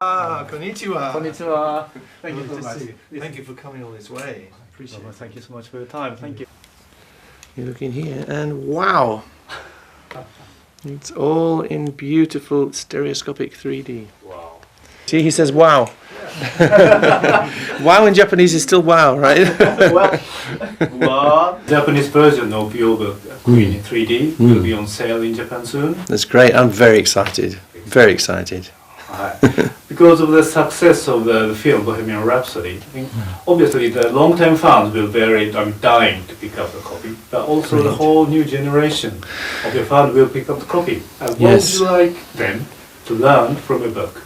Konnichiwa. Konnichiwa. Thank you so much. Thank you for coming all this way. I appreciate it. Thank you so much for your time. Thank you. You look in here and wow! It's all in beautiful stereoscopic 3D. Wow. See, he says wow. Wow in Japanese is still wow, right? Well, Japanese version of your book, Queen in 3D, will be on sale in Japan soon. That's great. I'm very excited. Very excited. Because of the success of the film Bohemian Rhapsody, I think obviously the long-term fans will very dying to pick up the copy, but also the whole new generation of your fans will pick up the copy. What would you like them to learn from a book?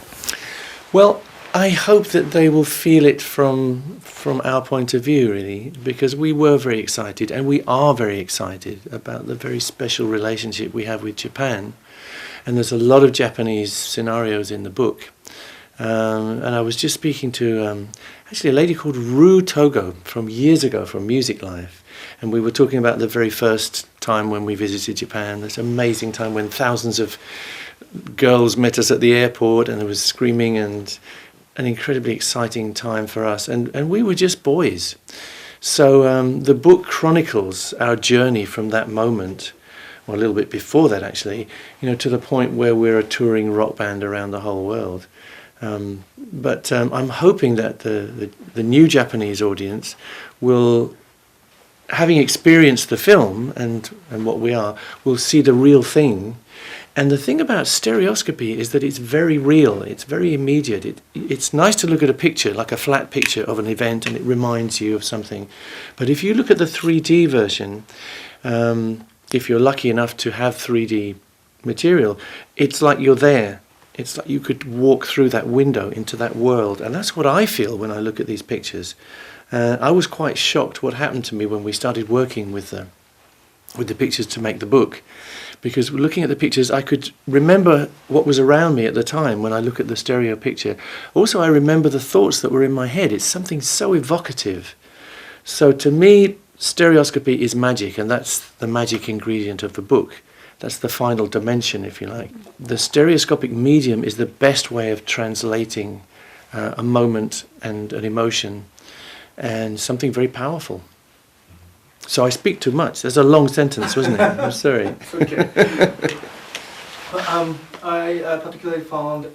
Well, I hope that they will feel it from our point of view, really, because we were very excited, and we are very excited about the very special relationship we have with Japan. And there's a lot of Japanese scenarios in the book. And I was just speaking to actually a lady called Ru Togo from years ago from Music Life. And we were talking about the very first time when we visited Japan, this amazing time when thousands of girls met us at the airport and there was screaming, and an incredibly exciting time for us. And we were just boys. So the book chronicles our journey from that moment, or a little bit before that actually, to the point where we're a touring rock band around the whole world. But I'm hoping that the new Japanese audience will, having experienced the film and what we are, will see the real thing. And the thing about stereoscopy is that it's very real, it's very immediate. It's nice to look at a picture, like a flat picture of an event, and it reminds you of something. But if you look at the 3D version, if you're lucky enough to have 3D material, it's like you're there. It's like you could walk through that window into that world. And that's what I feel when I look at these pictures. I was quite shocked what happened to me when we started working with the pictures to make the book. Because looking at the pictures, I could remember what was around me at the time when I look at the stereo picture. Also, I remember the thoughts that were in my head. It's something so evocative. So to me, stereoscopy is magic, and that's the magic ingredient of the book. That's the final dimension, if you like. The stereoscopic medium is the best way of translating a moment and an emotion and something very powerful. So I speak too much. There's a long sentence, wasn't it? I'm sorry. It's okay. I particularly found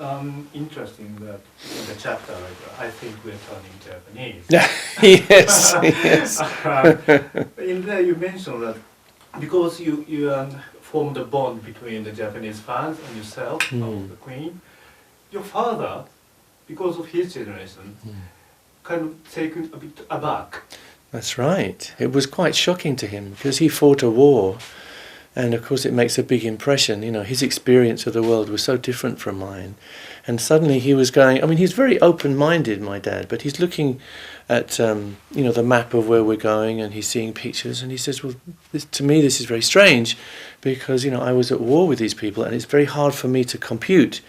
interesting that in the chapter, I think we're turning Japanese. Yes, yes. In there you mentioned that because you formed a bond between the Japanese fans and yourself, of the Queen, your father, because of his generation, kind of taken a bit aback. That's right. It was quite shocking to him because he fought a war, and of course it makes a big impression. His experience of the world was so different from mine, and suddenly he was going. I mean, he's very open-minded, my dad, but he's looking at the map of where we're going, and he's seeing pictures, and he says, "Well, to me this is very strange, because I was at war with these people, and it's very hard for me to compute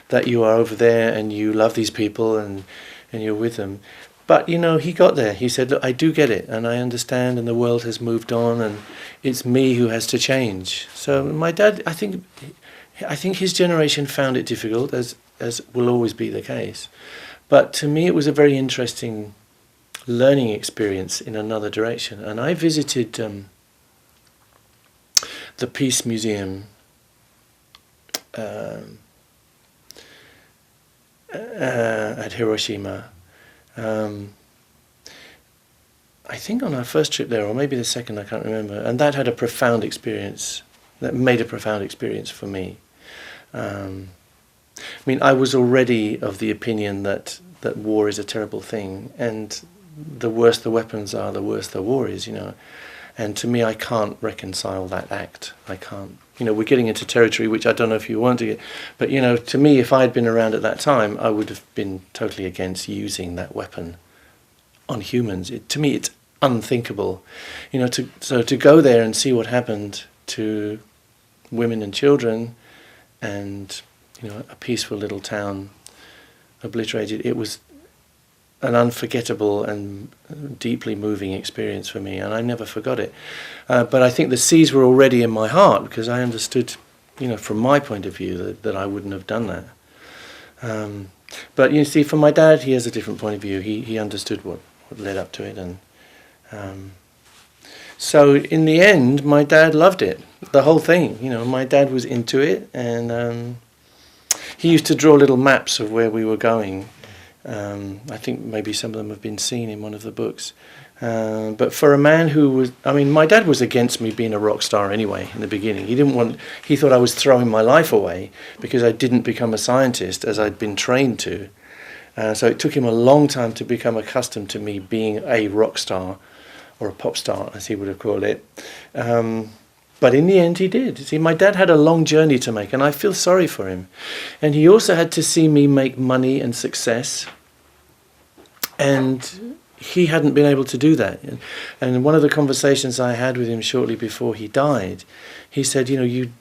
that you are over there and you love these people and you're with them." But, he got there. He said, "Look, I do get it, and I understand, and the world has moved on, and it's me who has to change." So my dad, I think his generation found it difficult, as will always be the case. But to me, it was a very interesting learning experience in another direction. And I visited the Peace Museum at Hiroshima. I think on our first trip there, or maybe the second, I can't remember, and that had a profound experience. That made a profound experience for me. I was already of the opinion that war is a terrible thing, and the worse the weapons are, the worse the war is, And to me, I can't reconcile that act. I can't. We're getting into territory which I don't know if you want to get, but to me, if I had been around at that time, I would have been totally against using that weapon on humans. To me, it's unthinkable. To go there and see what happened to women and children, and a peaceful little town obliterated. It was an unforgettable and deeply moving experience for me, and I never forgot it. But I think the seeds were already in my heart, because I understood, from my point of view, that I wouldn't have done that. But you see, for my dad, he has a different point of view. He understood what led up to it, and so in the end, my dad loved it, the whole thing. You know, my dad was into it, and he used to draw little maps of where we were going. I think maybe some of them have been seen in one of the books. But for a man who was, I mean, my dad was against me being a rock star anyway in the beginning. He thought I was throwing my life away because I didn't become a scientist as I'd been trained to. So it took him a long time to become accustomed to me being a rock star, or a pop star, as he would have called it. But in the end, he did. See, my dad had a long journey to make, and I feel sorry for him. And he also had to see me make money and success. And he hadn't been able to do that. And in one of the conversations I had with him shortly before he died, he said, you know,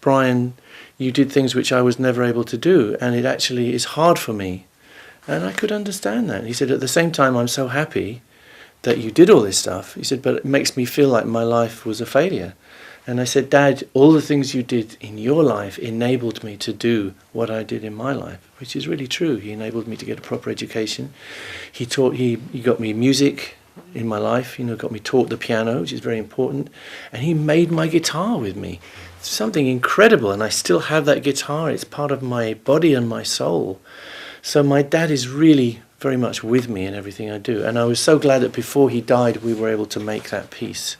Brian, you did things which I was never able to do, and it actually is hard for me. And I could understand that. He said, at the same time, I'm so happy that you did all this stuff. He said, but it makes me feel like my life was a failure. And I said, Dad, all the things you did in your life enabled me to do what I did in my life, which is really true. He enabled me to get a proper education. He got me music in my life, you know, got me taught the piano, which is very important. And he made my guitar with me. It's something incredible, and I still have that guitar. It's part of my body and my soul. So my dad is really very much with me in everything I do. And I was so glad that before he died, we were able to make that peace.